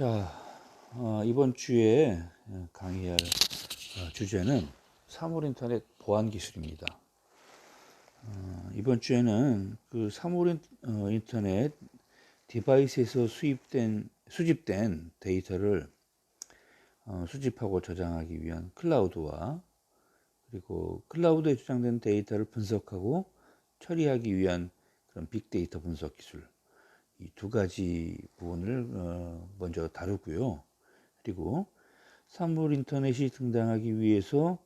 자, 이번 주에 강의할 주제는 사물 인터넷 보안 기술입니다. 이번 주에는 그 사물 인터넷 디바이스에서 수집된 데이터를 수집하고 저장하기 위한 클라우드와 그리고 클라우드에 저장된 데이터를 분석하고 처리하기 위한 그런 빅데이터 분석 기술, 이 두 가지 부분을 먼저 다루고요. 그리고 사물 인터넷이 등장하기 위해서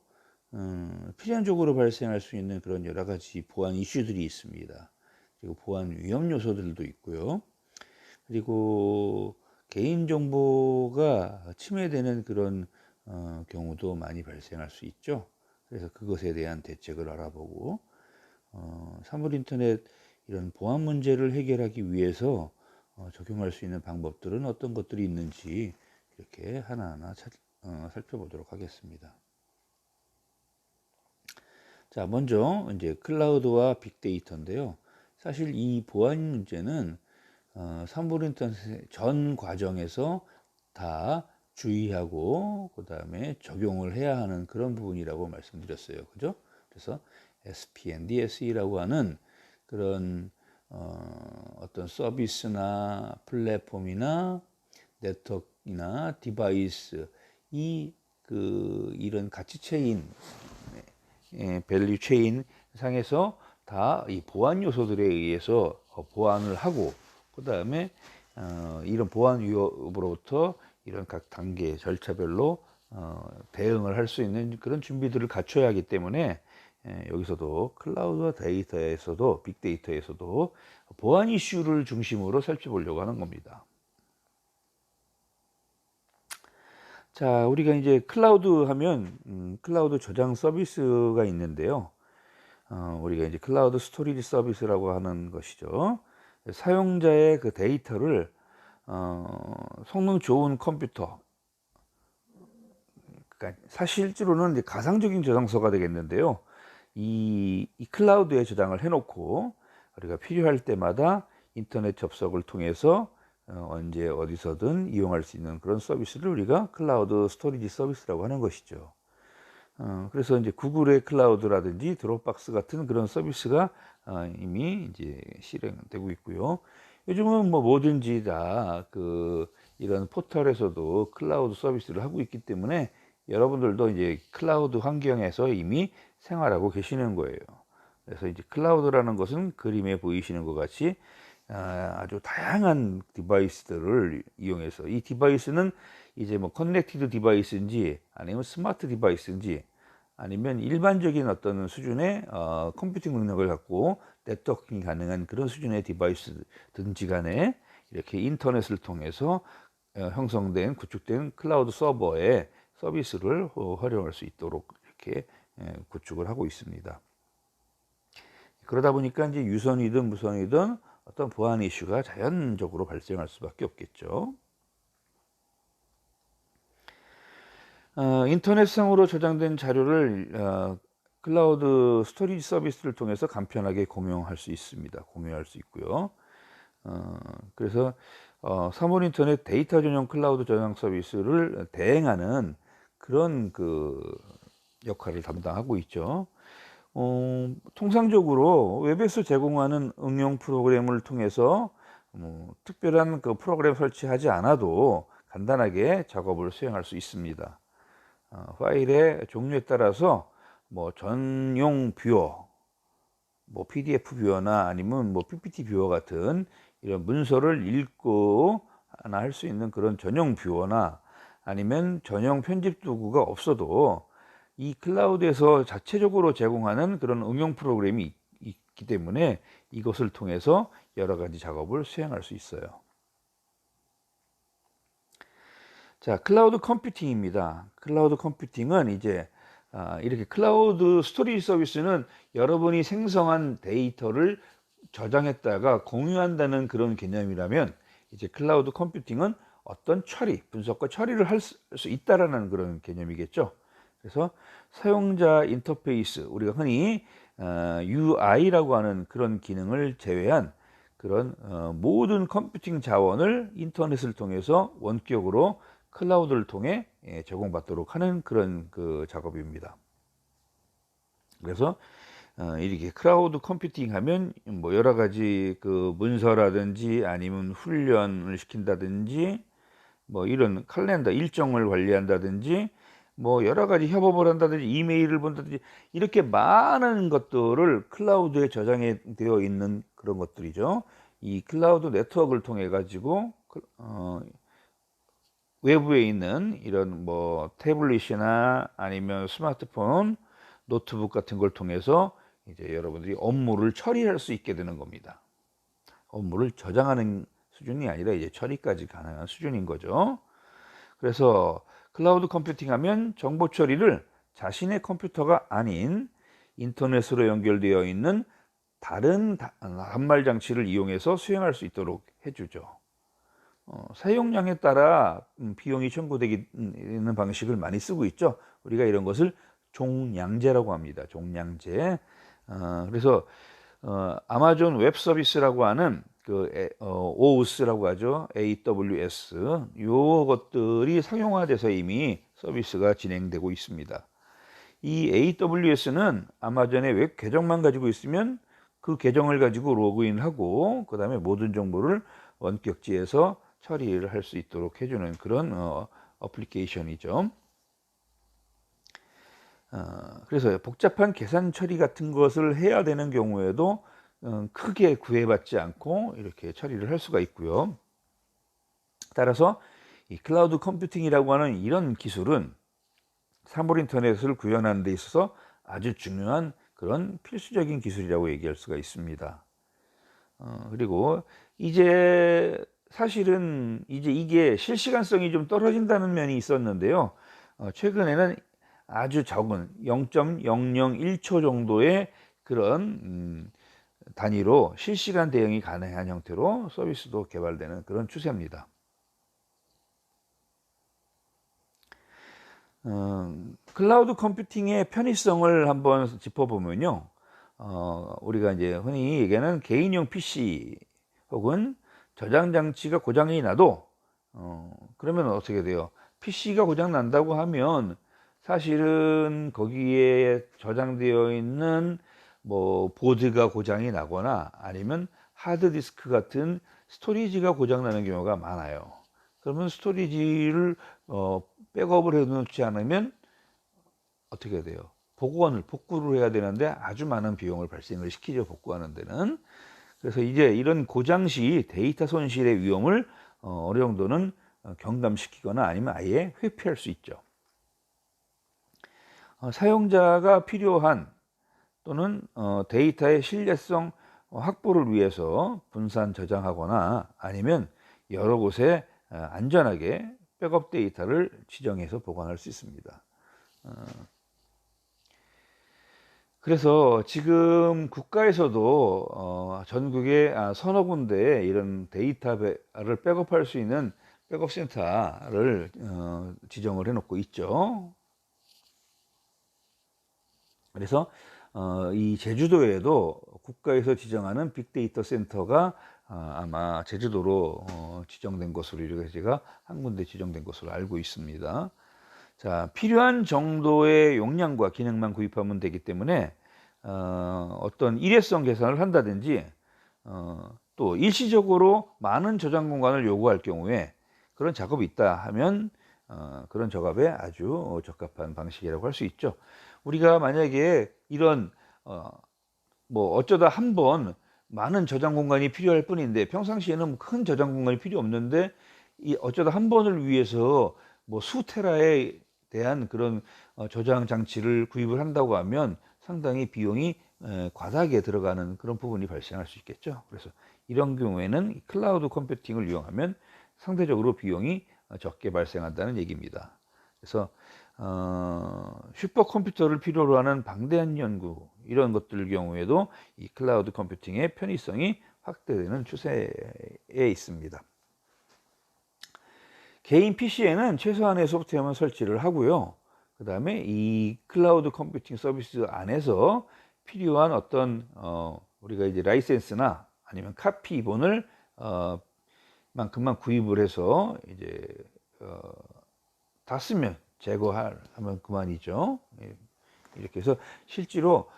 필연적으로 발생할 수 있는 그런 여러 가지 보안 이슈들이 있습니다. 그리고 보안 위험 요소들도 있고요. 그리고 개인정보가 침해되는 그런 경우도 많이 발생할 수 있죠. 그래서 그것에 대한 대책을 알아보고 사물 인터넷 이런 보안 문제를 해결하기 위해서 적용할 수 있는 방법들은 어떤 것들이 있는지 이렇게 하나하나 살펴보도록 하겠습니다. 자, 먼저 이제 클라우드와 빅데이터인데요. 사실 이 보안 문제는 사물 인터넷 전 과정에서 다 주의하고 그 다음에 적용을 해야 하는 그런 부분이라고 말씀드렸어요. 그죠? 그래서 SPNDSE라고 하는 그런 어떤 서비스나 플랫폼이나 네트워크나 디바이스 이런 가치 체인, 밸류 체인 상에서 다 이 보안 요소들에 의해서 보안을 하고 그 다음에 이런 보안 위협으로부터 이런 각 단계 절차별로 대응을 할 수 있는 그런 준비들을 갖춰야 하기 때문에 여기서도 클라우드와 데이터에서도 빅데이터에서도 보안 이슈를 중심으로 살펴보려고 하는 겁니다. 자, 우리가 이제 클라우드 하면 클라우드 저장 서비스가 있는데요. 우리가 이제 클라우드 스토리지 서비스라고 하는 것이죠. 사용자의 그 데이터를 성능 좋은 컴퓨터, 그러니까 사실적으로는 이제 가상적인 저장소가 되겠는데요. 이 클라우드에 저장을 해놓고 우리가 필요할 때마다 인터넷 접속을 통해서 언제 어디서든 이용할 수 있는 그런 서비스를 우리가 클라우드 스토리지 서비스라고 하는 것이죠. 그래서 이제 구글의 클라우드라든지 드롭박스 같은 그런 서비스가 이미 이제 실행되고 있고요. 요즘은 뭐 뭐든지 다 이런 포털에서도 클라우드 서비스를 하고 있기 때문에 여러분들도 이제 클라우드 환경에서 이미 생활하고 계시는 거예요. 그래서 이제 클라우드라는 것은 그림에 보이시는 것 같이 아주 다양한 디바이스들을 이용해서, 이 디바이스는 이제 뭐 커넥티드 디바이스인지 아니면 스마트 디바이스인지 아니면 일반적인 어떤 수준의 컴퓨팅 능력을 갖고 네트워킹이 가능한 그런 수준의 디바이스든지 간에 이렇게 인터넷을 통해서 형성된 구축된 클라우드 서버의 서비스를 활용할 수 있도록 이렇게 구축을 하고 있습니다. 그러다 보니까 이제 유선이든 무선이든 어떤 보안 이슈가 자연적으로 발생할 수밖에 없겠죠. 인터넷상으로 저장된 자료를 클라우드 스토리지 서비스를 통해서 간편하게 공유할 수 있습니다. 공유할 수 있고요. 그래서 사물 인터넷 데이터 전용 클라우드 저장 서비스를 대행하는 그런 역할을 담당하고 있죠. 통상적으로 웹에서 제공하는 응용 프로그램을 통해서 특별한 그 프로그램 설치하지 않아도 간단하게 작업을 수행할 수 있습니다. 파일의 종류에 따라서 뭐 전용 뷰어, 뭐 PDF 뷰어나 아니면 뭐 PPT 뷰어 같은 이런 문서를 읽고 하나 할 수 있는 그런 전용 뷰어나 아니면 전용 편집 도구가 없어도 이 클라우드에서 자체적으로 제공하는 그런 응용 프로그램이 있기 때문에 이것을 통해서 여러 가지 작업을 수행할 수 있어요. 자, 클라우드 컴퓨팅입니다. 클라우드 컴퓨팅은 이제 이렇게 클라우드 스토리지 서비스는 여러분이 생성한 데이터를 저장했다가 공유한다는 그런 개념이라면, 이제 클라우드 컴퓨팅은 어떤 분석과 처리를 할 수 있다라는 그런 개념이겠죠. 그래서 사용자 인터페이스, 우리가 흔히 UI라고 하는 그런 기능을 제외한 그런 모든 컴퓨팅 자원을 인터넷을 통해서 원격으로 클라우드를 통해 제공받도록 하는 그런 그 작업입니다. 그래서 이렇게 클라우드 컴퓨팅 하면 뭐 여러 가지 그 문서라든지 아니면 훈련을 시킨다든지 뭐 이런 칼렌더 일정을 관리한다든지 뭐 여러 가지 협업을 한다든지 이메일을 본다든지 이렇게 많은 것들을 클라우드에 저장해 되어 있는 그런 것들이죠. 이 클라우드 네트워크를 통해 가지고 외부에 있는 이런 뭐 태블릿이나 아니면 스마트폰, 노트북 같은 걸 통해서 이제 여러분들이 업무를 처리할 수 있게 되는 겁니다. 업무를 저장하는 수준이 아니라 이제 처리까지 가능한 수준인 거죠. 그래서 클라우드 컴퓨팅 하면 정보 처리를 자신의 컴퓨터가 아닌 인터넷으로 연결되어 있는 다른 단말 장치를 이용해서 수행할 수 있도록 해주죠. 사용량에 따라 비용이 청구되는 방식을 많이 쓰고 있죠. 우리가 이런 것을 종량제라고 합니다. 종량제. 그래서 아마존 웹 서비스라고 하는 그 OS라고 하죠. AWS 요것들이 상용화돼서 이미 서비스가 진행되고 있습니다. 이 AWS는 아마존의 웹 계정만 가지고 있으면 그 계정을 가지고 로그인하고 그 다음에 모든 정보를 원격지에서 처리를 할 수 있도록 해주는 그런 어플리케이션이죠. 그래서 복잡한 계산 처리 같은 것을 해야 되는 경우에도 크게 구애받지 않고 이렇게 처리를 할 수가 있고요. 따라서 이 클라우드 컴퓨팅이라고 하는 이런 기술은 사물 인터넷을 구현하는 데 있어서 아주 중요한 그런 필수적인 기술이라고 얘기할 수가 있습니다. 그리고 이제 사실은 이제 이게 실시간성이 좀 떨어진다는 면이 있었는데요. 최근에는 아주 적은 0.001초 정도의 그런 단위로 실시간 대응이 가능한 형태로 서비스도 개발되는 그런 추세입니다. 클라우드 컴퓨팅의 편의성을 한번 짚어보면요. 우리가 이제 흔히 얘기하는 개인용 PC 혹은 저장 장치가 고장이 나도 그러면 어떻게 돼요? PC가 고장 난다고 하면 사실은 거기에 저장되어 있는 뭐 보드가 고장이 나거나 아니면 하드디스크 같은 스토리지가 고장 나는 경우가 많아요. 그러면 스토리지를 백업을 해 놓지 않으면 어떻게 돼요? 복구를 해야 되는데 아주 많은 비용을 발생을 시키죠. 복구하는 데는. 그래서 이제 이런 고장 시 데이터 손실의 위험을 어느 정도는 경감시키거나 아니면 아예 회피할 수 있죠. 사용자가 필요한 또는 데이터의 신뢰성 확보를 위해서 분산 저장하거나 아니면 여러 곳에 안전하게 백업 데이터를 지정해서 보관할 수 있습니다. 그래서 지금 국가에서도 전국에 서너 군데에 이런 데이터를 백업할 수 있는 백업 센터를 지정을 해놓고 있죠. 그래서 이 제주도에도 국가에서 지정하는 빅데이터 센터가 아마 제주도로 지정된 것으로 이렇게 제가 한 군데 지정된 것으로 알고 있습니다. 자, 필요한 정도의 용량과 기능만 구입하면 되기 때문에 어떤 일회성 계산을 한다든지 또 일시적으로 많은 저장 공간을 요구할 경우에 그런 작업이 있다 하면 그런 작업에 아주 적합한 방식이라고 할 수 있죠. 우리가 만약에 이런 뭐 어쩌다 한번 많은 저장 공간이 필요할 뿐인데 평상시에는 큰 저장 공간이 필요 없는데 이 어쩌다 한 번을 위해서 뭐 수테라에 대한 그런 저장 장치를 구입을 한다고 하면 상당히 비용이 과다하게 들어가는 그런 부분이 발생할 수 있겠죠. 그래서 이런 경우에는 클라우드 컴퓨팅을 이용하면 상대적으로 비용이 적게 발생한다는 얘기입니다. 그래서 슈퍼컴퓨터를 필요로 하는 방대한 연구 이런 것들 경우에도 이 클라우드 컴퓨팅의 편의성이 확대되는 추세에 있습니다. 개인 PC에는 최소한의 소프트웨어만 설치를 하고요. 그 다음에 이 클라우드 컴퓨팅 서비스 안에서 필요한 어떤 우리가 이제 라이센스나 아니면 카피본을 만큼만 구입을 해서 이제 다 쓰면 하면 그만이죠. 예, 이렇게 해서 실제로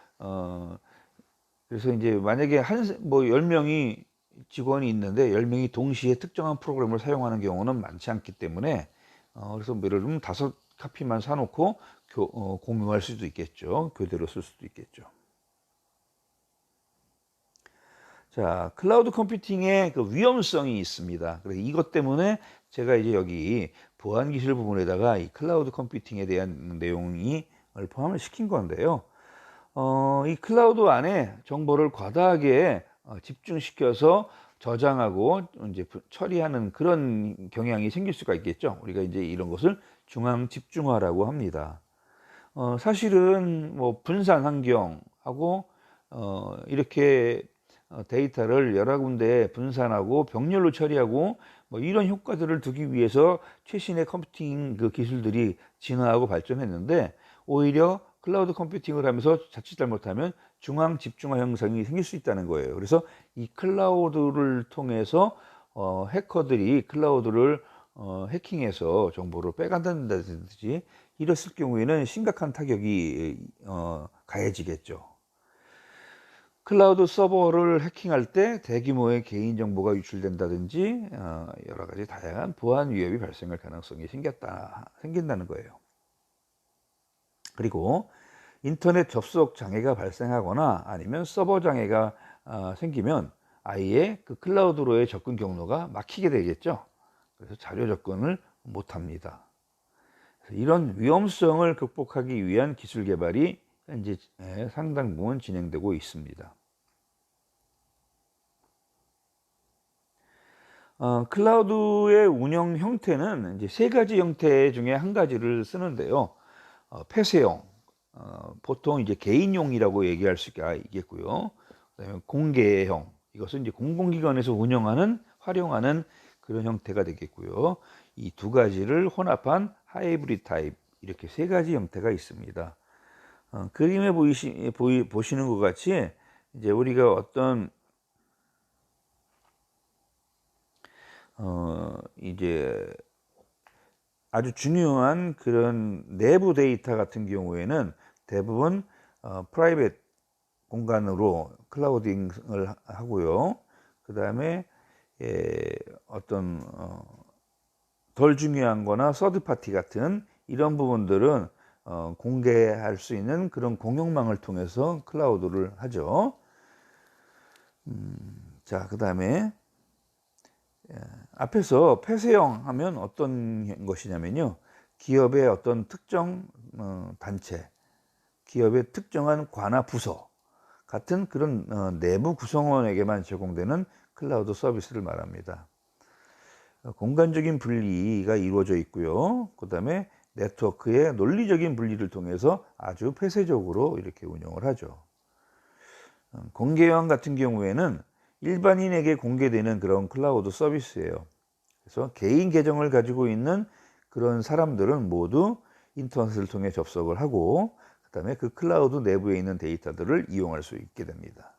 그래서 이제 만약에 10명이 직원이 있는데 10명이 동시에 특정한 프로그램을 사용하는 경우는 많지 않기 때문에 그래서 예를 들면 5카피만 사놓고 공유할 수도 있겠죠. 교대로 쓸 수도 있겠죠. 자, 클라우드 컴퓨팅의 그 위험성이 있습니다. 그래서 이것 때문에 제가 이제 여기 보안 기술 부분에다가 이 클라우드 컴퓨팅에 대한 내용이 포함을 시킨 건데요. 이 클라우드 안에 정보를 과다하게 집중시켜서 저장하고 이제 처리하는 그런 경향이 생길 수가 있겠죠. 우리가 이제 이런 것을 중앙 집중화라고 합니다. 사실은 뭐 분산 환경하고 이렇게 데이터를 여러 군데에 분산하고 병렬로 처리하고 뭐 이런 효과들을 두기 위해서 최신의 컴퓨팅 그 기술들이 진화하고 발전했는데, 오히려 클라우드 컴퓨팅을 하면서 자칫 잘못하면 중앙 집중화 현상이 생길 수 있다는 거예요. 그래서 이 클라우드를 통해서 해커들이 클라우드를 해킹해서 정보를 빼간다든지 이랬을 경우에는 심각한 타격이 가해지겠죠. 클라우드 서버를 해킹할 때 대규모의 개인정보가 유출된다든지 여러 가지 다양한 보안 위협이 발생할 가능성이 생긴다는 거예요. 그리고 인터넷 접속 장애가 발생하거나 아니면 서버 장애가 생기면 아예 그 클라우드로의 접근 경로가 막히게 되겠죠. 그래서 자료 접근을 못합니다. 이런 위험성을 극복하기 위한 기술 개발이 현재 상당 부분 진행되고 있습니다. 클라우드의 운영 형태는 이제 세 가지 형태 중에 한 가지를 쓰는데요. 폐쇄형, 보통 이제 개인용이라고 얘기할 수가 있겠고요. 그다음에 공개형, 이것은 이제 공공기관에서 활용하는 그런 형태가 되겠고요. 이 두 가지를 혼합한 하이브리드 타입, 이렇게 세 가지 형태가 있습니다. 그림에 보시는 것 같이 이제 우리가 어떤 이제 아주 중요한 그런 내부 데이터 같은 경우에는 대부분 프라이빗 공간으로 클라우딩을 하고요. 그 다음에 어떤 덜 중요한 거나 서드 파티 같은 이런 부분들은 공개할 수 있는 그런 공용망을 통해서 클라우드를 하죠. 자, 그 다음에 앞에서 폐쇄형 하면 어떤 것이냐면요, 기업의 어떤 특정 단체, 기업의 특정한 관하 부서 같은 그런 내부 구성원에게만 제공되는 클라우드 서비스를 말합니다. 공간적인 분리가 이루어져 있고요. 그 다음에 네트워크의 논리적인 분리를 통해서 아주 폐쇄적으로 이렇게 운영을 하죠. 공개형 같은 경우에는 일반인에게 공개되는 그런 클라우드 서비스예요. 그래서 개인 계정을 가지고 있는 그런 사람들은 모두 인터넷을 통해 접속을 하고 그 다음에 그 클라우드 내부에 있는 데이터들을 이용할 수 있게 됩니다.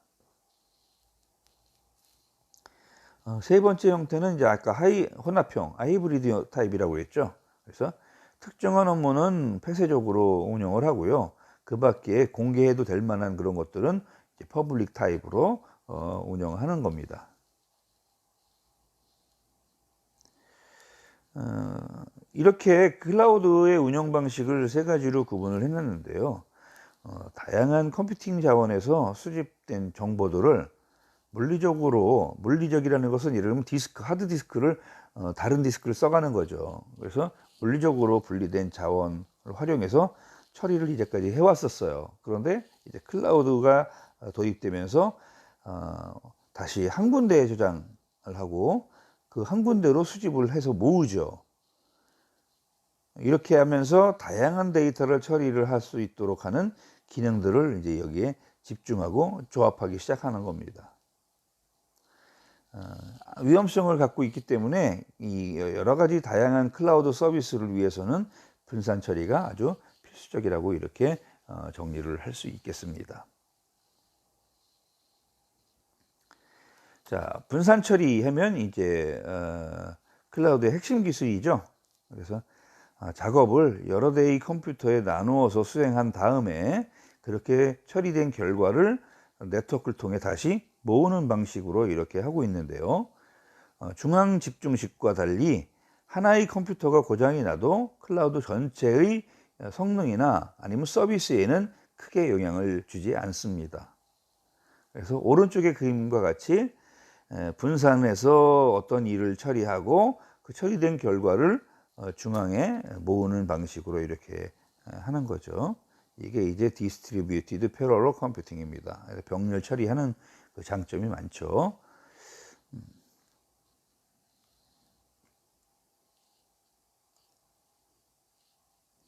세 번째 형태는 이제 아까 혼합형, 하이브리드 타입이라고 했죠. 그래서 특정한 업무는 폐쇄적으로 운영을 하고요. 그 밖에 공개해도 될 만한 그런 것들은 이제 퍼블릭 타입으로 운영하는 겁니다. 이렇게 클라우드의 운영 방식을 세 가지로 구분을 해놨는데요. 다양한 컴퓨팅 자원에서 수집된 정보들을 물리적이라는 것은 예를 들면 하드디스크를 다른 디스크를 써가는 거죠. 그래서 물리적으로 분리된 자원을 활용해서 처리를 이제까지 해왔었어요. 그런데 이제 클라우드가 도입되면서 다시 한 군데에 저장을 하고 그 한 군데로 수집을 해서 모으죠. 이렇게 하면서 다양한 데이터를 처리를 할 수 있도록 하는 기능들을 이제 여기에 집중하고 조합하기 시작하는 겁니다. 위험성을 갖고 있기 때문에 이 여러 가지 다양한 클라우드 서비스를 위해서는 분산 처리가 아주 필수적이라고 이렇게 정리를 할 수 있겠습니다. 자, 분산 처리하면 이제 클라우드의 핵심 기술이죠. 그래서 작업을 여러 대의 컴퓨터에 나누어서 수행한 다음에 그렇게 처리된 결과를 네트워크를 통해 다시 모으는 방식으로 이렇게 하고 있는데요. 중앙 집중식과 달리 하나의 컴퓨터가 고장이 나도 클라우드 전체의 성능이나 아니면 서비스에는 크게 영향을 주지 않습니다. 그래서 오른쪽의 그림과 같이 분산해서 어떤 일을 처리하고 그 처리된 결과를 중앙에 모으는 방식으로 이렇게 하는 거죠. 이게 이제 디스트리뷰티드 패러럴 컴퓨팅입니다. 병렬 처리하는 그 장점이 많죠.